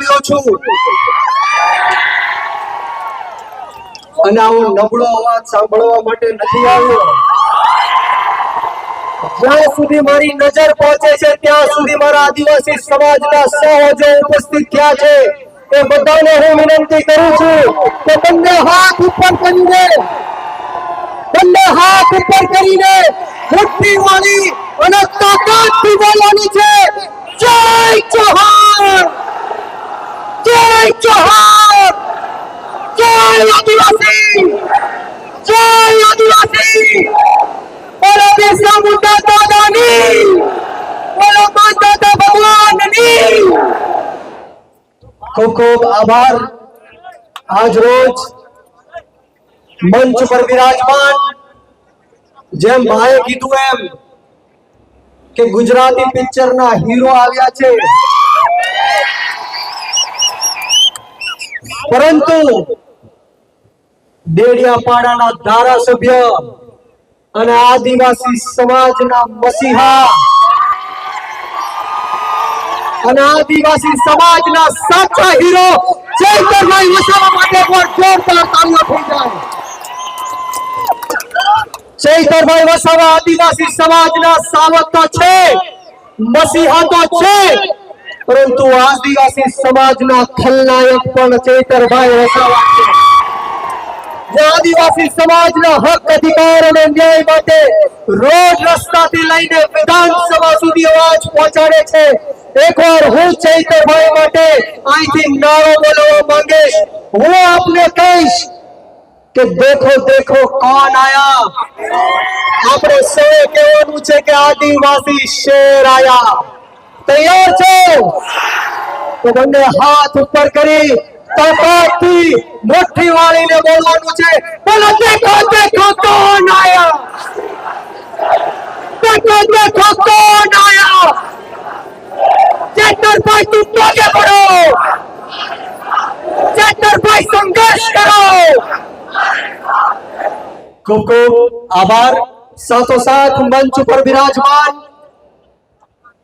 આવ્યો છું અને આવો નબળો અવાજ સાંભળવા માટે નથી આવ્યો। જ્યાં સુધી મારી નજર પહોંચે છે ત્યાં સુધી મારા આદિવાસી સમાજના સહજો ઉપસ્થિત થયા છે એ બધાને હું વિનંતી કરું છું કે બંને હાથ ઉપર કરીને મુઠ્ઠી વાળી અને તાકાતથી બોલવાની છે જય જોહાર, જય જોહાર, જય આદિવાસી, જય આદિવાસી। બોલો બિરસા મુંડા દાદાની, બોલો માતા ભગવાનની। ખૂબ ખૂબ આભાર। આજ રોજ મંચ પર વિરાજમાન જેમ ભાઈએ કીધું એમ કે ગુજરાતી પિક્ચરના હીરો આવ્યા છે, પરંતુ ડેડિયાપાડાના ધારાસભ્ય અને આદિવાસી સમાજના મસીહા અને આદિવાસી સમાજના સાચા હીરો ચૈતરભાઈ વસાવા માટે પણ જોરદાર તાળીઓ થઈ જાય। ચૈતરભાઈ વસાવા આદિવાસી સમાજના સાવક તો છે, મસીહા તો છે, પરંતુ આદિવાસી સમાજના ખલનાયક પણ ચૈતરભાઈ વસાવા છે। જે આદિવાસી સમાજના હક અધિકાર અને ન્યાય માટે રોડ રસ્તાથી લઈને વિધાનસભા સુધી અવાજ પહોંચાડે છે। એકવાર હું ચૈતરભાઈ માટે અહીંથી નારો બોલવા માંગીશ। હું આપને કહીશ કે દેખો દેખો કોણ આયા। આપણે સૌએ કહેવાનું છે કે આદિવાસી શેર આયા। તૈયાર છો તો બંને હાથ ઉપર કરી તાકાતથી મુઠ્ઠી વાળીને બોલવાનું છે બોલો દેખો દેખો કોણ આયા, દેખો દેખો કોણ આયા। ચૈતરભાઈ तुम आगे बढ़ो, चैतरभाई संघर्ष करो। खूब खूब आभार। સાથોસાથ મંચ પર વિરાજમાન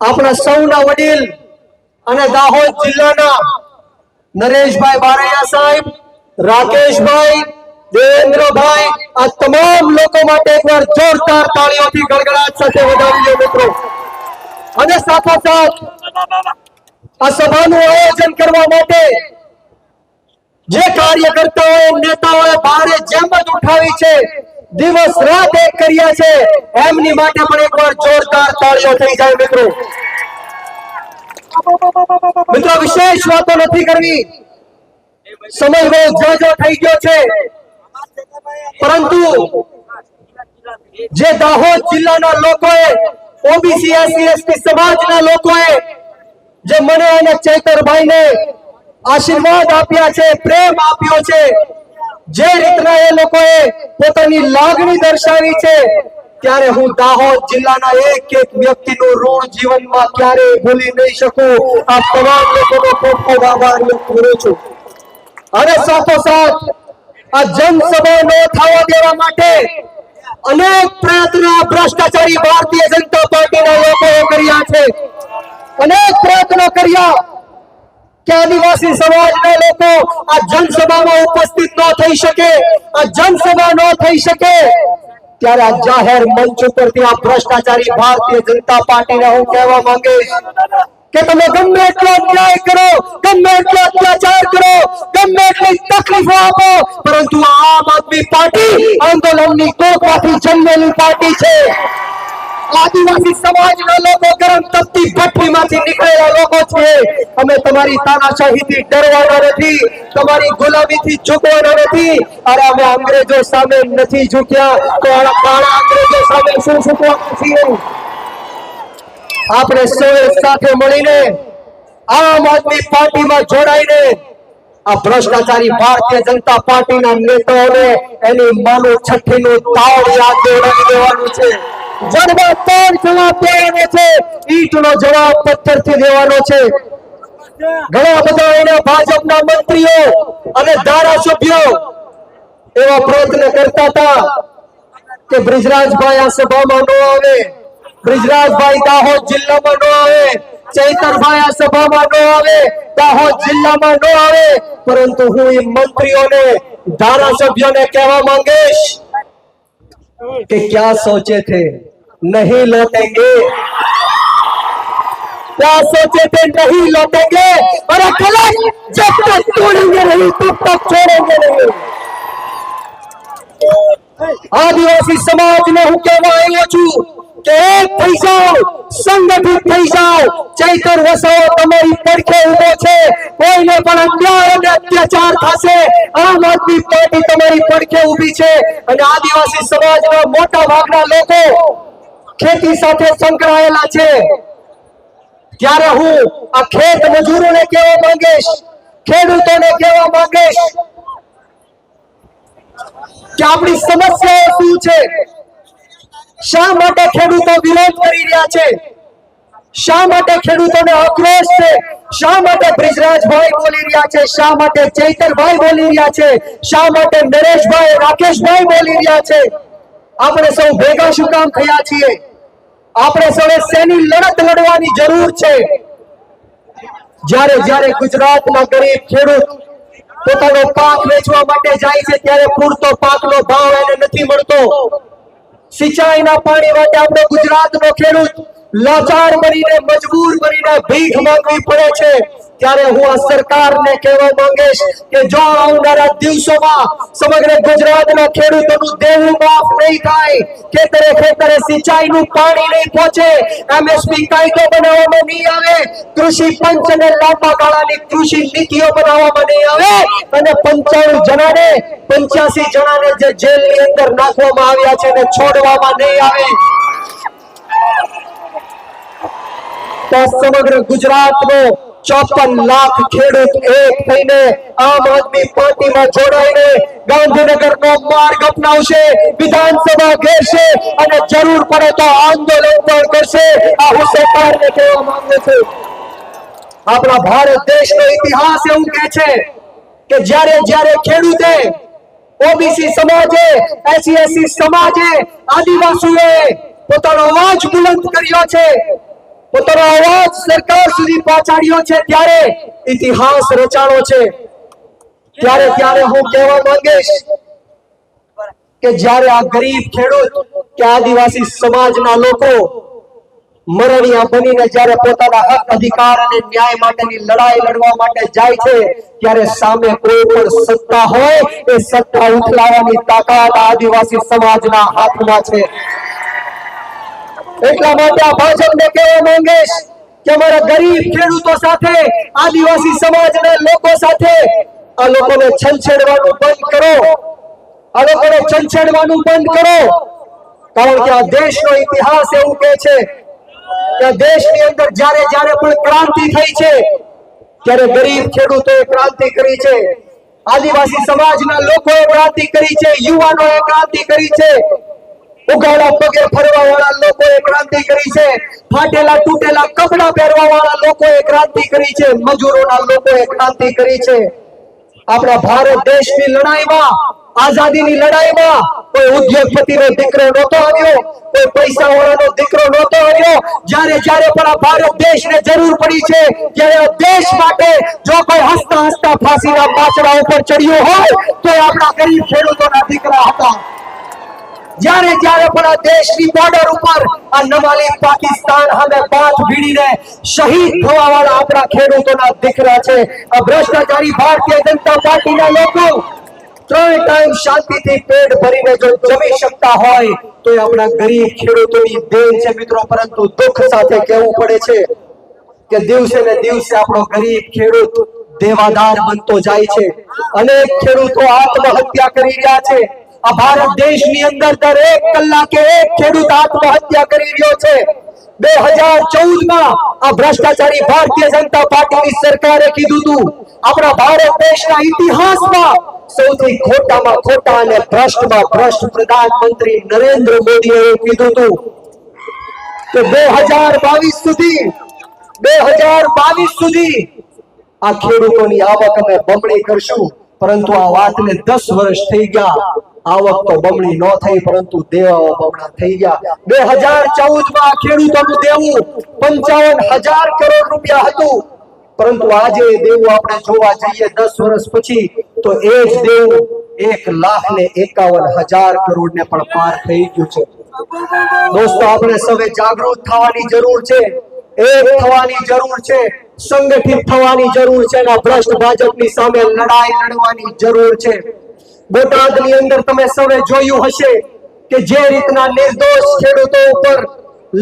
આપણા સૌના વડીલ અને દાહોદ જિલ્લાના નરેશભાઈ બારૈયા સાહેબ, રાકેશભાઈ, દેવેન્દ્રભાઈ, આ તમામ લોકો માટે એકવાર જોરદાર તાળીઓથી ગડગડાટ સાથે વધાવી લો મિત્રો। અને સાથોસાથ આ સભાનું આયોજન કરવા માટે જે કાર્યકર્તાઓએ નેતાઓએ ભારે જેમત ઉઠાવી છે, દિવસ રાત એક કર્યા છે, એમની માટે પણ એકવાર જોરદાર તાળીઓ થઈ જાય મિત્રો। મિત્રો વિશેષ વાતો નથી કરવી, સમય બહુ ઝાઝો થઈ ગયો છે, પરંતુ જે દાહોદ જિલ્લાના લોકોએ, ઓબીસી એસસી એસટી સમાજના લોકોએ જે મને અને ચૈતરભાઈને આશીર્વાદ આપ્યા છે, પ્રેમ આપ્યો છે, જે રીતના એ લોકોએ પોતાની લાગણી દર્શાવી છે, ત્યારે હું દાહોદ જિલ્લાના એક એક વ્યક્તિનું ઋણ જીવનમાં ક્યારેય ભૂલી નહીં શકું। આ તમામ લોકોનો ખૂબ ખૂબ આભાર વ્યક્ત કરું છું। અને સાથોસાથ આ જનસભા ન થવા દેવા માટે અનેક પ્રયત્નો ભ્રષ્ટાચારી ભારતીય જનતા પાર્ટીના લોકોએ કર્યા છે। અનેક પ્રયત્નો કર્યા કે આદિવાસી સમાજના લોકો આ જનસભામાં ઉપસ્થિત ન થઈ શકે, આ જનસભા ન થઈ શકે, ત્યારે આ જાહેર મંચ ઉપરથી આ ભ્રષ્ટાચારી ભારતીય જનતા પાર્ટીને હું કહેવા માંગીશ કે તમે ગમે એટલો અન્યાય કરો, ગમે એટલો અત્યાચાર કરો, ગમે એટલી તકલીફો આપો, પરંતુ આમ આદમી પાર્ટી આંદોલનની કોખમાંથી જન્મેલી પાર્ટી છે। આદિવાસી સમાજના લોકો ગરમ તપતી ભઠ્ઠીમાંથી નીકળેલા લોકો છે। અમે તમારી તાનાશાહીથી ડરવાના નથી, તમારી ગુલામીથી ઝૂકવાના નથી। અરે અમે અંગ્રેજો સામે નથી ઝૂક્યા તો કાળા અંગ્રેજો સામે શું ઝૂકવાના છીએ? આપણે સૌએ સાથે મળીને આમ આદમી પાર્ટીમાં જોડાઈને આ ભ્રષ્ટાચારી ભારતીય જનતા પાર્ટીના નેતાઓને એની માનો છઠ્ઠીનું તાળ યાદ દેવડાવી દેવાનું છે। જડબા તોડ જવાબ દેવાનો છે, ઈંટનો જવાબ પથ્થરથી દેવાનો છે। ઘણા બધા એના ભાજપના મંત્રીઓ અને ધારાસભ્યો એવા પ્રયત્ન કરતા હતા કે બ્રિજરાજભાઈ આ સભામાં ન આવે, બ્રિજરાજભાઈ દાહોદ જિલ્લામાં ન આવે, ચૈતરભાઈ આ સભામાં ન આવે, દાહોદ જિલ્લામાં ન આવે, પરંતુ હું એ મંત્રીઓને, ધારાસભ્યોને કહેવા માંગીશ कि क्या सोचे थे नहीं लौटेंगे, क्या सोचे थे नहीं लौटेंगे, और गलत जब तक तोड़ेंगे नहीं तब तक छोड़ेंगे नहीं। आदिवासी समाजने હું કહેવા આવ્યો છું કે એક થઈ જાઓ, સંગઠિત થઈ જાઓ, ચૈતર વસાવો તમારી પડખે ઊભો છે, કોઈને પણ અન્યાય અને અત્યાચાર થશે, આમ આદમી પાર્ટી તમારી પડખે ઊભી છે। અને આદિવાસી સમાજના મોટા ભાગના લોકો ખેતી સાથે સંકળાયેલા છે, ત્યારે હું આ ખેત મજૂરોને કહેવા માંગીશ, ખેડૂતોને કહેવા માંગીશ કે આપણી સમસ્યાઓ શું છે, શા માટે ખેડૂતો વિરોધ કરી રહ્યા છે, શા માટે ખેડૂતોને આક્રોશ છે, શા માટે બ્રિજરાજભાઈ બોલી રહ્યા છે, શા માટે ચૈતરભાઈ બોલી રહ્યા છે, શા માટે નરેશભાઈ, રાકેશભાઈ બોલી રહ્યા છે। આપણે સૌ ભેગા શું કામ થયા છીએ? આપણે સૌએ શેની લડત લડવાની જરૂર છે? જ્યારે ગુજરાતના ગરીબ ખેડૂત પોતાનો પાક વેચવા માટે જાય છે, ત્યારે પૂરતો પાકનો ભાવ એને નથી મળતો। સિંચાઈના પાણી માટે આપણો ગુજરાતનો ખેડૂત લાચાર બનીને, મજબૂર બનીને ભીખ માંગવી પડે છે। ત્યારે હું આ સરકારને કહેવા માંગીશ કે જો આવનારા દિવસોમાં સમગ્ર ગુજરાતના ખેડૂતોનું દેવું માફ નહીં થાય, ખેતરે સિંચાઈનું પાણી નહીં પહોંચે, એમએસપી કાયદો બનાવવામાં નહીં આવે, કૃષિ પંચ અને લાંબા ગાળાની કૃષિ નીતિઓ બનાવવામાં નહીં આવે, અને 85 જણાને જે જેલની અંદર નાખવામાં આવ્યા છે એને છોડવામાં નહીં આવે, તો સમગ્ર ગુજરાતનો 54 લાખ ખેડૂત એક થઈને આમ આદમી પાર્ટીમાં જોડાઈને ગાંધીનગરનો માર્ગ અપનાવશે, વિધાનસભા ઘેરશે અને જરૂર પડે તો આંદોલન પણ કરશે। આ હું સરકારને કહેવા માંગુ છું। આપણા ભારત દેશનો ઇતિહાસ એવું કહે છે કે જ્યારે ખેડૂતે, ઓબીસી સમાજે, એસસી સમાજે, આદિવાસીઓએ પોતાનો અવાજ બુલંદ કર્યો છે, પોતાનો અવાજ સરકાર સુધી પહોંચાડ્યો છે, ત્યારે ઇતિહાસ રચાણો છે। ત્યારે હું કહેવા માંગીશ કે જ્યારે આ ગરીબ ખેડૂત કે આદિવાસી સમાજના લોકો મરણિયા બનીને જ્યારે પોતાના હક, અધિકાર અને ન્યાય માટેની લડાઈ લડવા માટે જાય છે, ત્યારે સામે કોઈ પણ સત્તા હોય એ સત્તા ઉથલાવવાની તાકાત આદિવાસી સમાજના હાથમાં છે। એટલા માટે આ ભાજપને કહેવા માંગીશ કે અમારા ગરીબ ખેડૂતો સાથે, આદિવાસી સમાજના લોકો સાથે આ લોકોને છંછેડવાનું બંધ કરો, આ લોકોને છંછેડવાનું બંધ કરો, કારણ કે આ દેશનો ઇતિહાસ એવું કહે છે કે દેશની અંદર જ્યારે પણ ક્રાંતિ થઈ છે, ત્યારે ગરીબ ખેડૂતોએ ક્રાંતિ કરી છે, આદિવાસી સમાજના લોકોએ ક્રાંતિ કરી છે, યુવાનોએ ક્રાંતિ કરી છે, ઉગાડા પગે ફરવા વાળા લોકોએ ક્રાંતિ કરી છે, ફાટેલા તૂટેલા કપડા પહેરવા વાળા લોકોએ ક્રાંતિ કરી છે, મજૂરોના લોકોએ ક્રાંતિ કરી છે। આપણા ભારત દેશની લડાઈમાં, આઝાદીની લડાઈમાં કોઈ ઉદ્યોગપતિનો દીકરો નહોતો આવ્યો, કોઈ પૈસાવાળાનો દીકરો નહોતો આવ્યો। જ્યારે પણ આ ભારત દેશને જરૂર પડી છે, ત્યારે આ દેશ માટે જો કોઈ હસતા હસતા ફાંસીના પાંચડા ઉપર ચડ્યો હોય તો આપણા ગરીબ ખેડૂતોના દીકરા હતા। જ્યારે પણ આ દેશની બોર્ડર ઉપર આ નમાલી પાકિસ્તાન સામે બાથ ભીડીને શહીદ થવા વાળા આપણા ખેડૂતોના દીકરા છે। આ ભ્રષ્ટાચારી ભારતીય જનતા પાર્ટીના લોકો 3 ટાઈમ શાંતિથી પેટ ભરીને જો જમી શકતા હોય તો એ આપણા ગરીબ ખેડૂતોની દેન છે મિત્રો। પરંતુ દુઃખ સાથે કહેવું પડે છે કે દિવસે ને દિવસે આપણો ગરીબ ખેડૂત દેવાદાર બનતો જાય છે, અનેક ખેડૂતો આત્મહત્યા કરી રહ્યા છે। આ ભારત દેશની અંદર દરેક કલાકે એક ખેડૂત આત્મહત્યા કરી રહ્યો છે। 2014માં આ ભ્રષ્ટાચારી ભારતીય જનતા પાર્ટીની સરકારે કીધું હતું, આપણા ભારત દેશના ઇતિહાસમાં સૌથી ખોટામાં ખોટા અને ભ્રષ્ટમાં ભ્રષ્ટ પ્રધાનમંત્રી નરેન્દ્ર મોદીએ એવું કીધું હતું કે 2022 સુધી આ ખેડૂતોની આવક અમે બમણી કરશું। પરંતુ આ વાતને 10 વર્ષ થઈ ગયા, આવક તો બમણી ન થઈ પરંતુ દેવાઓ બમણા થઈ ગયા। 2014માં ખેડૂતોનું દેવું 55,000 કરોડ રૂપિયા હતું, પરંતુ આજે દેવું આપણે જોવા જઈએ 10 વર્ષ પછી તો એ જ દેવું 1,51,000 કરોડ ને પણ પાર થઈ ગયું છે। દોસ્તો, આપણે સૌએ જાગૃત થવાની જરૂર છે, એક થવાની જરૂર છે, સંગઠિત થવાની જરૂર છે અને ભ્રષ્ટ ભાજપની સામે લડાઈ લડવાની જરૂર છે। બોટાદની અંદર તમે સૌએ જોયું હશે કે જે રીતના નિર્દોષ ખેડૂતો ઉપર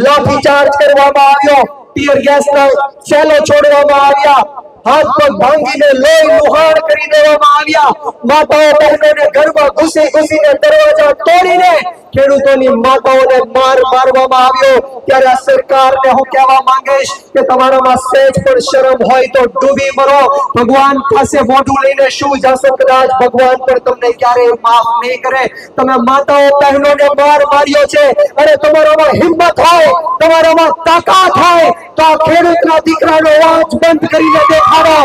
લાઠીચાર્જ કરવામાં આવ્યો, ટીયર ગેસના સેલો છોડવામાં આવ્યા, હાથ પગ ભાંગીને લોહી લુહાણ કરી દેવામાં આવ્યા, માતાઓ બહેનોને ઘરમાં ઘૂસી ઘૂસીને દરવાજા તોડીને ખેડૂતોની માતાઓને મારવામાં આવ્યો। ત્યારે આ સરકારને હું કહેવા માંગીશ કે તમારામાં સહેજ પણ શરમ હોય તો ડૂબી મરો, ભગવાન પાસે મોઢું લઈને શું જાશો? કદાચ ભગવાન પણ તમને ક્યારેય માફ નહીં કરે। તમે માતાઓ બહેનોને માર્યો છે, અને તમારામાં હિંમત હોય, તમારામાં તાકાત હોય તો આ ખેડૂતના દીકરાનો અવાજ બંધ કરીને દેખાડો।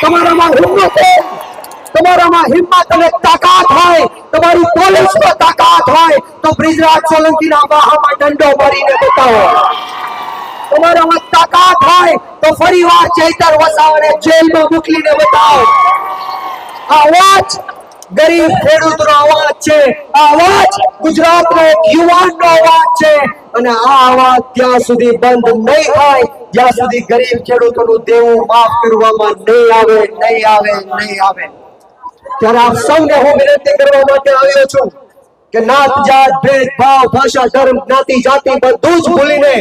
તમારામાં હિંમત હોય, તમારામાં હિંમત અને તાકાત હોય, તમારી પોલીસમાં તાકાત હોય તો બ્રિજરાજ સોલંકીના વાહામાં દંડો મારીને બતાવો। તમારામાં તાકાત હોય તો ફરીવાર ચૈતર વસાવાને જેલમાં મોકલીને બતાવો। આ અવાજ ગરીબ ખેડૂતનો અવાજ છે, આ અવાજ ગુજરાતનો યુવાનનો અવાજ છે, અને આ અવાજ ત્યાં સુધી બંધ નહીં થાય જ્યાં સુધી ગરીબ ખેડૂતોનું દેવું માફ કરવામાં નહીં આવે। ત્યારે આપ સૌને હું વિનંતી કરવા માટે આવ્યો છું કે નાત જાત ભેદભાવ ભાષા ધર્મ જ્ઞાતિ જાતિ બધું જ ભૂલીને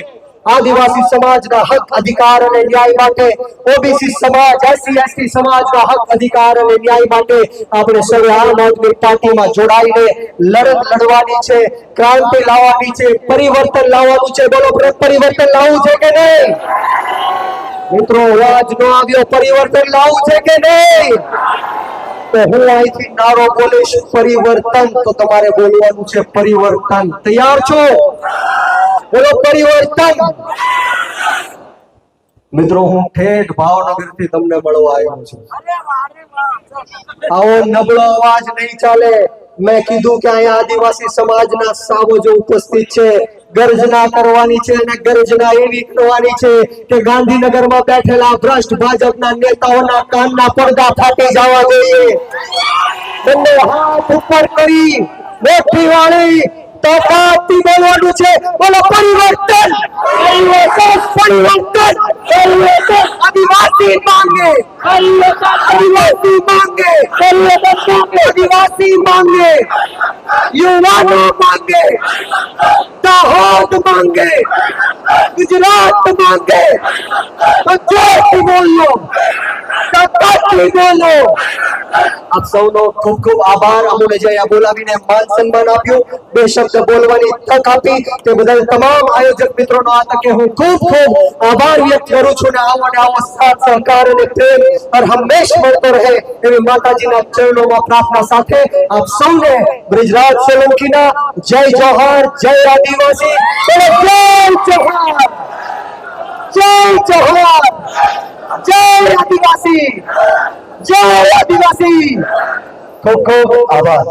આદિવાસી સમાજના હક અધિકાર અને ન્યાય માટે, ઓબીસી સમાજ એસસી એસટી સમાજના હક અધિકાર અને ન્યાય માટે આપણે સૌએ આમ આદમી પાર્ટીમાં જોડાઈને લડત લડવાની છે, ક્રાંતિ લાવવાની છે, પરિવર્તન લાવવાનું છે। બોલો, પરિવર્તન લાવવું છે કે નહીં? મિત્રો, અવાજ નો આવ્યો, પરિવર્તન લાવવું છે કે નહીં? તો હું અહીંથી નારો બોલીશ પરિવર્તન, તો તમારે બોલવાનું છે પરિવર્તન। તૈયાર છો? બોલો પરિવર્તન। મિત્રો, હું ઠેઠ ભાવનગરથી તમને મળવા આવ્યો છું। આવો નબળો અવાજ નહીં ચાલે। મેં કીધું કે અહીંયા આદિવાસી સમાજના સાવજો ઉપસ્થિત છે, ગર્જના કરવાની છે, અને ગર્જના એવી કરવાની છે કે ગાંધીનગરમાં બેઠેલા ભ્રષ્ટ ભાજપના નેતાઓના કાનના પડદા ફાટી જવા જોઈએ। બંને હાથ ઉપર કરી મોટી વાળી તાકાતથી બોલવાનું છે, બોલો પરિવર્તન, પરિવર્તન, પરિવર્તન। આદિવાસી માંગે, આદિવાસી માંગે, આદિવાસી માંગે, યુવાનો માંગે, દાહોદ માંગે, ગુજરાત માંગે। જોરથી બોલો, તાકાતથી બોલો। આપ સૌનો ખૂબ ખૂબ આભાર। અમોને જે અહીંયા બોલાવીને માન સન્માન આપ્યું, બે શબ્દ બોલવાની તક આપી તે બદલ તમામ આયોજક મિત્રોનો આ તકે હું ખૂબ ખૂબ આભાર વ્યક્ત કરું છું। અને આવો સાથ સહકાર અને પ્રેમ હર હંમેશ મળતો રહે એવી માતાજીના ચરણોમાં પ્રાર્થના સાથે આપ સૌને બ્રિજરાજ સોલંકીના જય જોહાર, જય આદિવાસી, જય જોહાર, જય જોહાર, જય આદિવાસી, જય આદિવાસી। ખૂબ ખૂબ આભાર।